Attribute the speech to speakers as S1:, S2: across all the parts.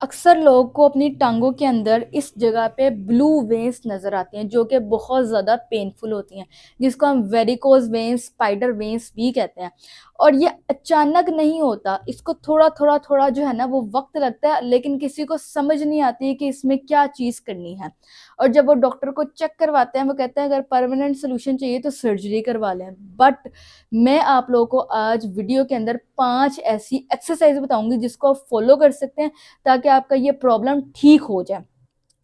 S1: अक्सर लोगों को अपनी टांगों के अंदर इस जगह पे ब्लू वेन्स नज़र आती हैं जो कि बहुत ज़्यादा पेनफुल होती हैं, जिसको हम वेरिकोज वेन्स, स्पाइडर वेन्स भी कहते हैं। और ये अचानक नहीं होता, इसको थोड़ा-थोड़ा जो है ना वो वक़्त लगता है, लेकिन किसी को समझ नहीं आती है कि इसमें क्या चीज़ करनी है। और जब वो डॉक्टर को चेक करवाते हैं, वो कहते हैं अगर परमानेंट सॉल्यूशन चाहिए तो सर्जरी करवा लें। बट मैं आप लोगों को आज वीडियो के अंदर 5 ऐसी एक्सरसाइज़ बताऊँगी जिसको आप फॉलो कर सकते हैं ताकि आपका ये प्रॉब्लम ठीक हो जाए।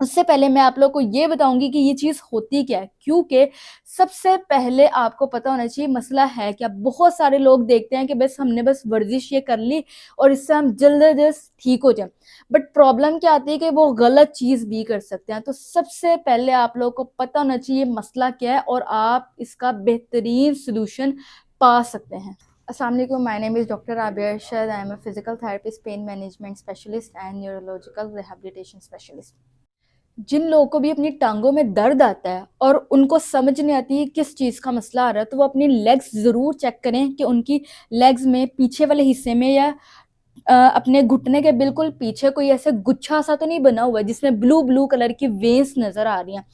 S1: उससे पहले मैं आप लोग को ये बताऊँगी कि ये चीज़ होती क्या है? क्योंकि सबसे पहले आपको पता होना चाहिए मसला है क्या? बहुत सारे लोग देखते हैं कि बस हमने बस वर्जिश ये कर ली और इससे हम जल्द-अज-जल्द ठीक हो जाएँ। बट प्रॉब्लम क्या आती है कि वो गलत चीज़ भी कर सकते हैं। तो सबसे पहले आप लोगों को पता होना चाहिए मसला क्या है और आप इसका बेहतरीन सॉल्यूशन पा सकते हैं। अस्सलाम वालेकुम, my name is doctor Abiya Arshad. I am a physical therapist, pain management specialist and neurological rehabilitation specialist. जिन लोगों को भी अपनी टांगों में दर्द आता है और उनको समझ नहीं आती है किस चीज़ का मसला आ रहा है, तो वो अपनी लेग्स ज़रूर चेक करें कि उनकी लेग्स में पीछे वाले हिस्से में या अपने घुटने के बिल्कुल पीछे कोई ऐसे गुच्छा सा तो नहीं बना हुआ है जिसमें ब्लू ब्लू कलर की वेन्स नज़र आ रही हैं।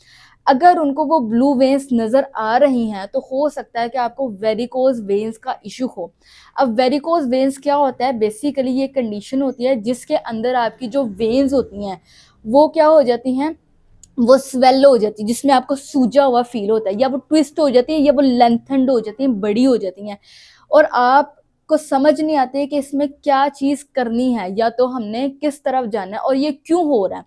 S1: अगर उनको वो ब्लू वेन्स नज़र आ रही हैं तो हो सकता है कि आपको वेरिकोज वेन्स का इशू हो। अब वेरिकोज वेन्स क्या होता है? बेसिकली ये कंडीशन होती है जिसके अंदर आपकी जो वेन्स होती हैं वो क्या हो जाती हैं, वो स्वेल हो जाती है, जिसमें आपको सूजा हुआ फील होता है, या वो ट्विस्ट हो जाती है, या वो लेंथनड हो जाती है, बड़ी हो जाती हैं। और आपको समझ नहीं आती है कि इसमें क्या चीज़ करनी है, या तो हमने किस तरफ जाना है और ये क्यों हो रहा है।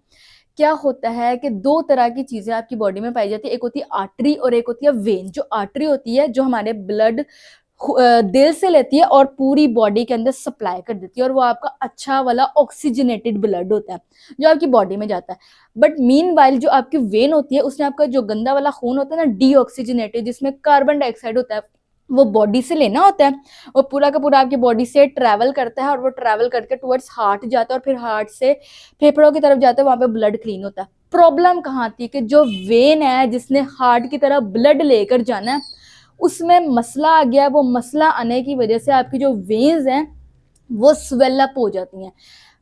S1: क्या होता है कि 2 तरह की चीज़ें आपकी बॉडी में पाई जाती है, एक होती है आर्टरी और एक होती है वेन। जो आर्टरी होती है, जो हमारे ब्लड दिल से लेती है और पूरी बॉडी के अंदर सप्लाई कर देती है, और वो आपका अच्छा वाला ऑक्सीजनेटेड ब्लड होता है, जो आपकी बॉडी में जाता है। बट मीनवाइल जो आपकी वेन होती है, उसमें आपका जो गंदा वाला खून होता है ना, डीऑक्सीजनेटेड, जिसमें कार्बन डाइऑक्साइड होता है, वो बॉडी से लेना होता है। वो पूरा का पूरा आपकी बॉडी से ट्रैवल करता है, और वो ट्रैवल करके टुवर्ड्स हार्ट जाता है, और फिर हार्ट से फेफड़ों की तरफ जाता है, वहां पे ब्लड क्लीन होता है। प्रॉब्लम कहाँ आती है कि जो वेन है जिसने हार्ट की तरफ ब्लड लेकर जाना है, उसमें मसला आ गया। वो मसला आने की वजह से आपकी जो वेन्स हैं वो स्वेल अप हो जाती हैं।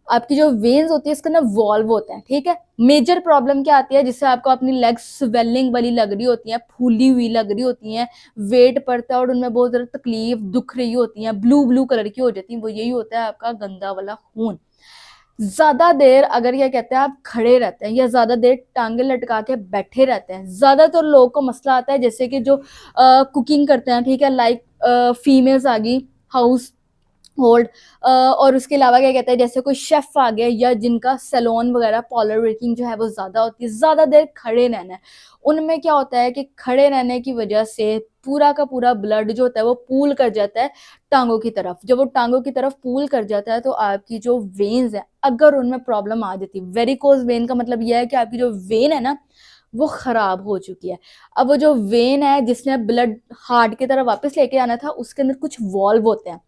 S1: आपकी जो वेन्स होती है इसका ना वॉल्व होता है, ठीक है। मेजर प्रॉब्लम क्या आती है, जिससे आपको अपनी लेग्स स्वेलिंग वाली लग रही होती हैं, फूली हुई लग रही होती हैं, वेट पड़ता है और उनमें बहुत ज़्यादा तकलीफ दुख रही होती हैं, ब्लू ब्लू कलर की हो जाती हैं, वो यही होता है आपका गंदा वाला खून। ज्यादा देर अगर ये कहते हैं आप खड़े रहते हैं, या ज्यादा देर टांगे लटका के बैठे रहते हैं, ज्यादातर लोगों को मसला आता है, जैसे कि जो कुकिंग करते हैं, ठीक है, लाइक फीमेल्स आ गई, हाउस होल्ड, और उसके अलावा क्या कहते हैं, जैसे कोई शेफ आ गया, या जिनका सैलून वगैरह पार्लर वर्किंग जो है वो ज्यादा होती है, ज्यादा देर खड़े रहना है। उनमें क्या होता है कि खड़े रहने की वजह से पूरा का पूरा ब्लड जो होता है वो पूल कर जाता है टांगों की तरफ। जब वो टांगों की तरफ पूल कर जाता है तो आपकी जो वेन्स है, अगर उनमें प्रॉब्लम आ जाती है, वेरिकोज वेन का मतलब यह है कि आपकी जो वेन है ना वो खराब हो चुकी है। अब वो जो वेन है जिसने ब्लड हार्ट की तरफ वापस लेके आना था, उसके अंदर कुछ वॉल्व होते हैं,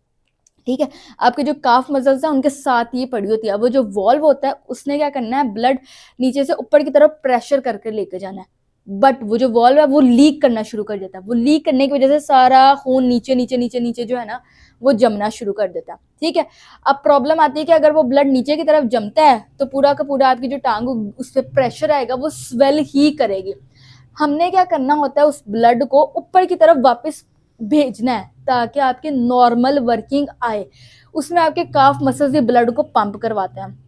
S1: ठीक है। आपके जो काफ मसल्स हैं उनके साथ ये पड़ी होती है। वो जो वॉल्व होता है उसने क्या करना है, ब्लड नीचे से ऊपर की तरफ प्रेशर करके लेके जाना है। बट वो जो वॉल्व है वो लीक करना शुरू कर देता है। वो लीक करने की वजह से सारा खून नीचे नीचे नीचे नीचे जो है ना वो जमना शुरू कर देता है, ठीक है। अब प्रॉब्लम आती है कि अगर वो ब्लड नीचे की तरफ जमता है तो पूरा का पूरा आपकी जो टांग उस पर प्रेशर आएगा, वो स्वेल ही करेगी। हमने क्या करना होता है, उस ब्लड को ऊपर की तरफ वापस भेजना है ताकि आपकी नॉर्मल वर्किंग आए। उसमें आपके काफ मसल्स भी ब्लड को पंप करवाते हैं।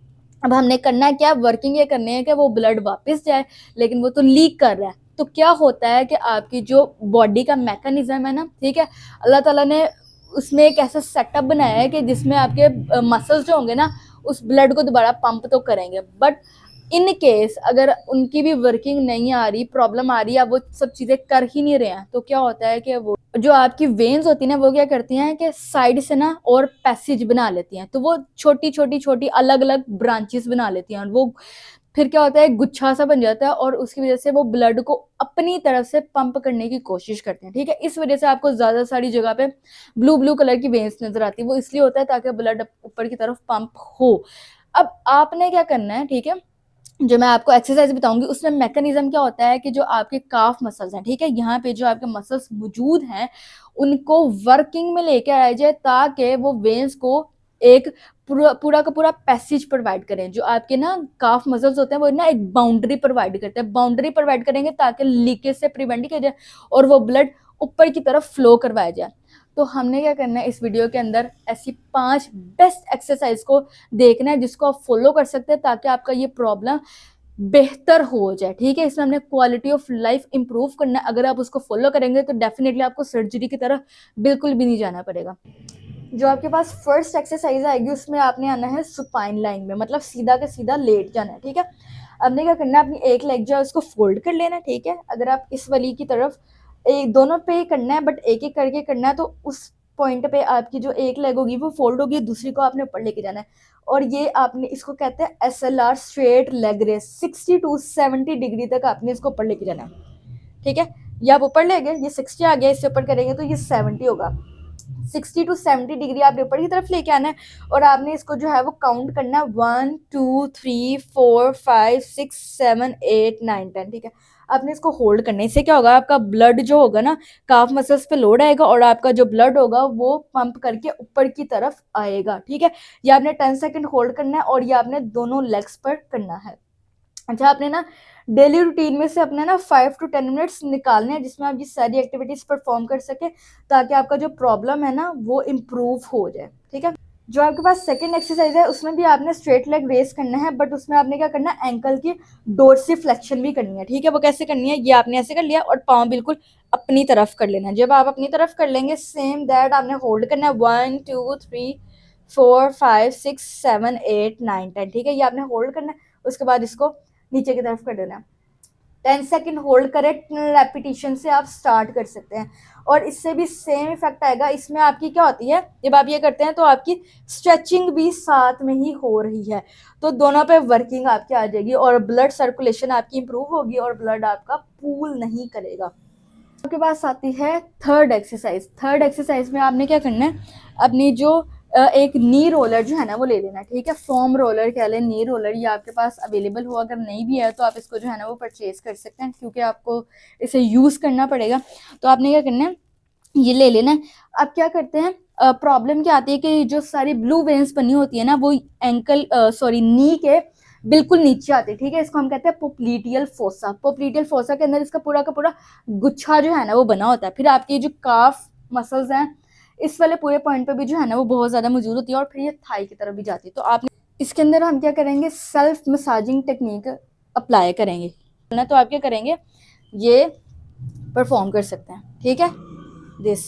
S1: अब हमने करना है क्या, वर्किंग ये करनी है कि वो ब्लड वापस जाए, लेकिन वो तो लीक कर रहा है। तो क्या होता है कि आपकी जो बॉडी का मैकेनिज्म है ना, ठीक है, अल्लाह ताला ने उसमें एक ऐसा सेटअप बनाया है कि जिसमें आपके मसल्स जो होंगे ना उस ब्लड को दोबारा पंप तो करेंगे, बट इन केस अगर उनकी भी वर्किंग नहीं आ रही, प्रॉब्लम आ रही है, वो सब चीजें कर ही नहीं रहे हैं, तो क्या होता है कि वो जो आपकी वेन्स होती है ना वो क्या करती हैं कि साइड से ना और पैसेज बना लेती हैं। तो वो छोटी छोटी छोटी अलग अलग ब्रांचेस बना लेती हैं, और वो फिर क्या होता है, गुच्छा सा बन जाता है, और उसकी वजह से वो ब्लड को अपनी तरफ से पंप करने की कोशिश करते हैं, ठीक है। इस वजह से आपको ज्यादा सारी जगह पे ब्लू ब्लू कलर की वेन्स नजर आती है। वो इसलिए होता है ताकि ब्लड ऊपर की तरफ पंप हो। अब आपने क्या करना है, ठीक है, जो मैं आपको एक्सरसाइज बताऊंगी उसमें मैकेनिज्म क्या होता है कि जो आपके काफ मसल्स हैं, ठीक है, यहाँ पे जो आपके मसल्स मौजूद हैं उनको वर्किंग में लेके आया जाए ताकि वो वेन्स को एक पूरा पूरा का पूरा पैसेज प्रोवाइड करें। जो आपके ना काफ मसल्स होते हैं वो ना एक बाउंड्री प्रोवाइड करते हैं, बाउंड्री प्रोवाइड करेंगे ताकि लीकेज से प्रिवेंट किया जाए और वो ब्लड ऊपर की तरफ फ्लो करवाया जाए। तो हमने क्या करना है, इस वीडियो के अंदर ऐसी 5 बेस्ट एक्सरसाइज को देखना है जिसको आप फॉलो कर सकते हैं ताकि आपका ये प्रॉब्लम बेहतर हो जाए। ठीक है, इसमें हमने क्वालिटी ऑफ लाइफ इंप्रूव करना है। अगर आप उसको फॉलो करेंगे तो डेफिनेटली आपको सर्जरी की तरफ बिल्कुल भी नहीं जाना पड़ेगा। जो आपके पास फर्स्ट एक्सरसाइज आएगी उसमें आपने आना है सुपाइन लाइन में, मतलब सीधा का सीधा लेट जाना है। ठीक है, आपने क्या करना है, अपनी एक लेग जो है उसको फोल्ड कर लेना है। ठीक है, अगर आप इस वाली की तरफ एक दोनों पे ही करना है बट एक एक करके करना है, तो उस पॉइंट पे आपकी जो एक लेग होगी वो फोल्ड होगी, दूसरी को आपने ऊपर लेके जाना है। और ये आपने इसको कहते हैं SLR straight leg raise, 60 to 70 degree तक आपने इसको ऊपर लेके जाना है। ठीक है, ये आप ऊपर ले गए, ये 60 आ गया, इससे ऊपर करेंगे तो ये 70 होगा। 60 to 70 डिग्री आपने ऊपर की तरफ लेके आना है और आपने इसको जो है वो काउंट करना है 1 2 3 4 5 6 7 8 9 10। ठीक है, आपने इसको होल्ड करना है। इससे क्या होगा, आपका ब्लड जो होगा ना काफ मसल्स पे लोड आएगा और आपका जो ब्लड होगा वो पंप करके ऊपर की तरफ आएगा। ठीक है, ये आपने 10 सेकंड होल्ड करना है और ये आपने दोनों लेग्स पर करना है। अच्छा, आपने ना डेली रूटीन में से अपने ना 5 to 10 मिनट्स निकालने हैं जिसमें आप ये सारी एक्टिविटीज परफॉर्म कर सके ताकि आपका जो प्रॉब्लम है ना वो इम्प्रूव हो जाए। ठीक है, जो आपके पास सेकंड एक्सरसाइज है उसमें भी आपने स्ट्रेट लेग रेस करना है बट उसमें आपने क्या करना है, एंकल की डोर्सिफ्लेक्शन भी करनी है। ठीक है, वो कैसे करनी है, ये आपने ऐसे कर लिया और पाँव बिल्कुल अपनी तरफ कर लेना है। जब आप अपनी तरफ कर लेंगे सेम दैट आपने होल्ड करना है 1 2 3 4 5 6 7 8 9 10। ठीक है, ये आपने होल्ड करना है, उसके बाद इसको नीचे की तरफ कर देना है। 10 सेकंड होल्ड करें, रेपिटेशन से आप स्टार्ट कर सकते हैं और इससे भी सेम इफेक्ट आएगा। इसमें आपकी क्या होती है, जब आप ये करते हैं तो आपकी स्ट्रेचिंग भी साथ में ही हो रही है, तो दोनों पे वर्किंग आपकी आ जाएगी और ब्लड सर्कुलेशन आपकी इंप्रूव होगी और ब्लड आपका पूल नहीं करेगा। आपके पास आती है थर्ड एक्सरसाइज। थर्ड एक्सरसाइज में आपने क्या करना है, अपनी जो एक नी रोलर जो है ना वो ले लेना। ठीक है, फोम रोलर कह लें, नी रोलर, ये आपके पास अवेलेबल हो, अगर नहीं भी है तो आप इसको जो है ना वो परचेज कर सकते हैं क्योंकि आपको इसे यूज़ करना पड़ेगा। तो आपने क्या करना है, ये ले लेना है। अब क्या करते हैं, प्रॉब्लम क्या आती है कि जो सारी ब्लू वेन्स बनी होती है ना वो एंकल सॉरी नी के बिल्कुल नीचे आती है। ठीक है, इसको हम कहते हैं पोप्लीटियल फोसा। पोप्लीटियल फोसा के अंदर इसका पूरा का पूरा गुच्छा जो है ना वो बना होता है। फिर आपकी जो काफ मसल्स हैं इस वाले पूरे पॉइंट पे भी जो है ना वो बहुत ज़्यादा मौजूद होती है और फिर ये थाई की तरफ भी जाती है। तो आप इसके अंदर हम क्या करेंगे, सेल्फ मसाजिंग टेक्निक अप्लाई करेंगे ना, तो आप क्या करेंगे, ये परफॉर्म कर सकते हैं। ठीक है, दिस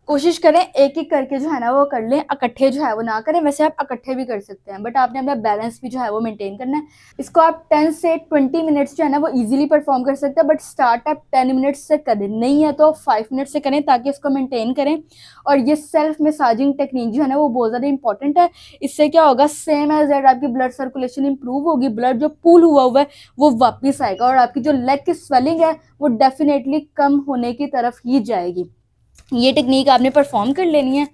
S1: कोशिश करें एक एक करके जो है ना वो कर लें, इकट्ठे जो है वो ना करें। वैसे आप इकट्ठे भी कर सकते हैं बट आपने अपना बैलेंस भी जो है वो मेंटेन करना है। इसको आप 10 से 20 मिनट्स जो है ना वो इजीली परफॉर्म कर सकते हैं बट स्टार्ट आप 10 मिनट्स से करें, नहीं है तो 5 मिनट से करें ताकि इसको मेंटेन करें। और ये सेल्फ मसाजिंग टेक्निक जो है ना वो बहुत ज़्यादा इंपॉर्टेंट है। इससे क्या होगा, सेम एज दैट आपकी ब्लड सर्कुलेशन इंप्रूव होगी, ब्लड जो पूल हुआ है वो वापस आएगा और आपकी जो लेग की स्वेलिंग है वो डेफिनेटली कम होने की तरफ ही जाएगी। ये टेक्निक आपने परफॉर्म कर लेनी है।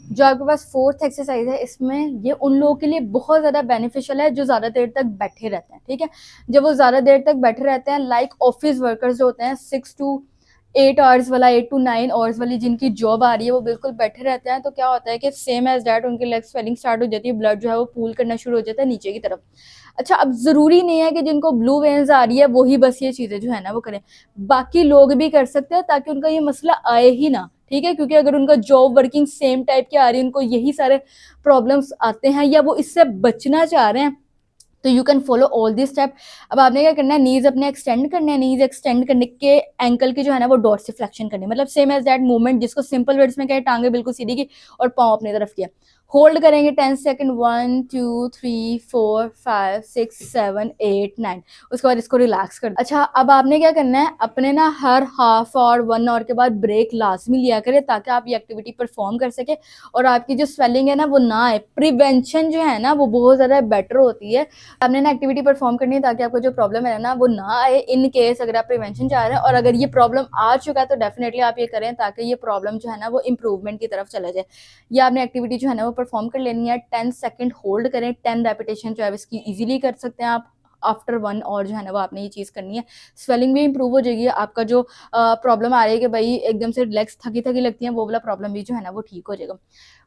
S1: जो आपके पास फोर्थ एक्सरसाइज है इसमें ये उन लोगों के लिए बहुत ज़्यादा बेनिफिशियल है जो ज़्यादा देर तक बैठे रहते हैं। ठीक है, जब वो ज़्यादा देर तक बैठे रहते हैं, लाइक ऑफिस वर्कर्स जो होते हैं 6 to 8 आवर्स वाला, 8 to 9 आवर्स वाली जिनकी जॉब आ रही है, वो बिल्कुल बैठे रहते हैं। तो क्या होता है कि सेम एज डैट उनकी लेग स्वेलिंग स्टार्ट हो जाती है, ब्लड जो है वो पूल करना शुरू हो जाता है नीचे की तरफ। अच्छा, अब ज़रूरी नहीं है कि जिनको ब्लू वेन्स आ रही है वही बस ये चीज़ें जो है ना वो करें, बाकी लोग भी कर सकते हैं ताकि उनका ये मसला आए ही ना। ठीक है, क्योंकि अगर उनका जॉब वर्किंग सेम टाइप की आ रही है, उनको यही सारे प्रॉब्लम्स आते हैं या वो इससे बचना चाह रहे हैं, तो you can follow all this step. अब आपने क्या करना है, नीज अपने एक्सटेंड करने हैं, नीज एक्सटेंड करने के एंकल की जो है ना वो डोर्सिफ्लेक्शन करनी है, मतलब सेम एज दैट मूवमेंट जिसको सिंपल वर्ड्स में कहे, टांगे बिल्कुल सीधी की और पाँव अपनी तरफ किया। होल्ड करेंगे 10 सेकंड, 1 2 3 4 5 6 7 8 9। उसके बाद इसको रिलैक्स कर। अच्छा, अब आपने क्या करना है, अपने ना हर हाफ और 1 आवर के बाद ब्रेक लाजमी लिया करें ताकि आप ये एक्टिविटी परफॉर्म कर सके और आपकी जो स्वेलिंग है ना वो ना आए। प्रिवेंशन जो है ना वो बहुत ज़्यादा बेटर होती है। आपने ना एक्टिविटी परफॉर्म करनी है ताकि आपको जो प्रॉब्लम है ना वो ना आए, इन केस अगर आप प्रिवेंशन चाह रहे हैं। और अगर ये प्रॉब्लम आ चुका है तो डेफिनेटली आप ये करें ताकि ये प्रॉब्लम जो है ना वो इंप्रूवमेंट की तरफ चला जाए। ये आपने एक्टिविटी जो है ना वो परफॉर्म कर लेनी है। 10 सेकंड होल्ड करें, 10 रेपिटेशन जो है इसकी इजीली कर सकते हैं आप आफ्टर 1 और जो है ना वो आपने ये चीज़ करनी है। स्वेलिंग भी इम्प्रूव हो जाएगी, आपका जो प्रॉब्लम आ रही है कि भाई एकदम से लेग्स थकी-थकी लगती हैं, वो वाला प्रॉब्लम भी जो है ना वो ठीक हो जाएगा।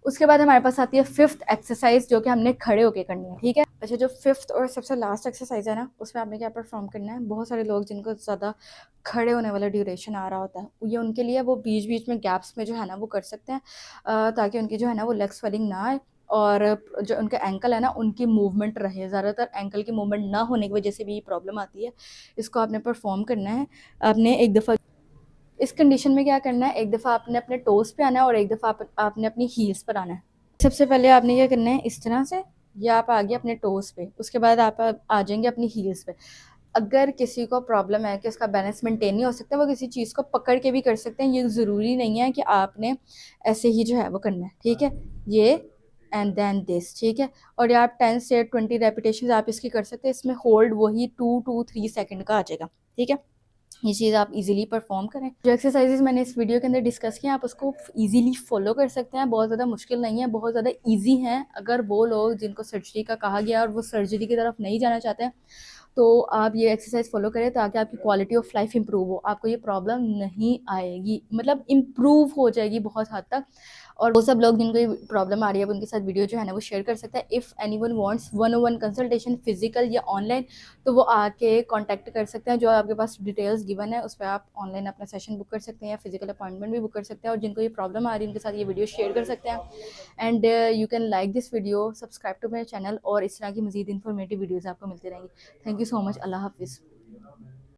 S1: उसके बाद हमारे पास आती है 5th एक्सरसाइज, जो कि हमने खड़े होके करनी है, ठीक है। अच्छा, जो 5th और सबसे लास्ट एक्सरसाइज है ना, उसमें आपने क्या परफॉर्म करना है, बहुत सारे लोग जिनको ज़्यादा खड़े होने वाला ड्यूरेशन आ रहा होता है, ये उनके लिए वो बीच बीच में गैप्स में जो है ना वो कर सकते हैं, ताकि उनकी जो है ना वो लेग स्वेलिंग ना आए, और जो उनके एंकल है ना उनकी मूवमेंट रहे। ज़्यादातर एंकल की मूवमेंट ना होने की वजह से भी ये प्रॉब्लम आती है। इसको आपने परफॉर्म करना है। आपने एक दफ़ा इस कंडीशन में क्या करना है, एक दफ़ा आपने अपने टोस पे आना है और एक दफ़ा आपने अपनी हील्स पर आना है। सबसे पहले आपने क्या करना है, इस तरह से, या आप आ गए अपने टोस पे, उसके बाद आप आ जाएंगे अपनी हील्स पे। अगर किसी को प्रॉब्लम है कि उसका बैलेंस मेंटेन नहीं हो सकता, वो किसी चीज़ को पकड़ के भी कर सकते हैं, ये ज़रूरी नहीं है कि आपने ऐसे ही जो है वो करना है, ठीक है। ये एंड देन दिस, ठीक है। और ये आप 10 से 20 रेपिटेशन आप इसकी कर सकते हैं। इसमें होल्ड वही 2 to 3 सेकंड का आ जाएगा, ठीक है। ये चीज़ आप इजीली परफॉर्म करें। जो एक्सरसाइजेज मैंने इस वीडियो के अंदर डिस्कस किए, आप उसको इजीली फॉलो कर सकते हैं। बहुत ज़्यादा मुश्किल नहीं है, बहुत ज़्यादा इजी हैं। अगर वो लोग जिनको सर्जरी का कहा गया और वो सर्जरी की तरफ नहीं जाना चाहते हैं, तो आप ये एक्सरसाइज फॉलो करें, ताकि आपकी क्वालिटी ऑफ लाइफ इंप्रूव हो, आपको ये प्रॉब्लम नहीं आएगी, मतलब इम्प्रूव हो जाएगी बहुत हद तक। और वो सब लोग जिनको ये प्रॉब्लम आ रही है, उनके साथ वीडियो जो है ना वो शेयर कर सकते हैं। If anyone wants 1-on-1 consultation, physical या ऑनलाइन, तो वो आके कांटेक्ट कर सकते हैं। जो आपके पास डिटेल्स गिवन है उस पर आप ऑनलाइन अपना सेशन बुक कर सकते हैं या फिजिकल अपॉइंटमेंट भी बुक कर सकते हैं। और जिनको ये प्रॉब्लम आ रही है उनके साथ ये वीडियो शेयर कर सकते हैं। And you can like this video, subscribe to my channel, और इस तरह की मजीद इन्फॉर्मेटिव वीडियोज़ आपको मिलती रहेंगी। Thank you so much. अल्लाह हाफिज़।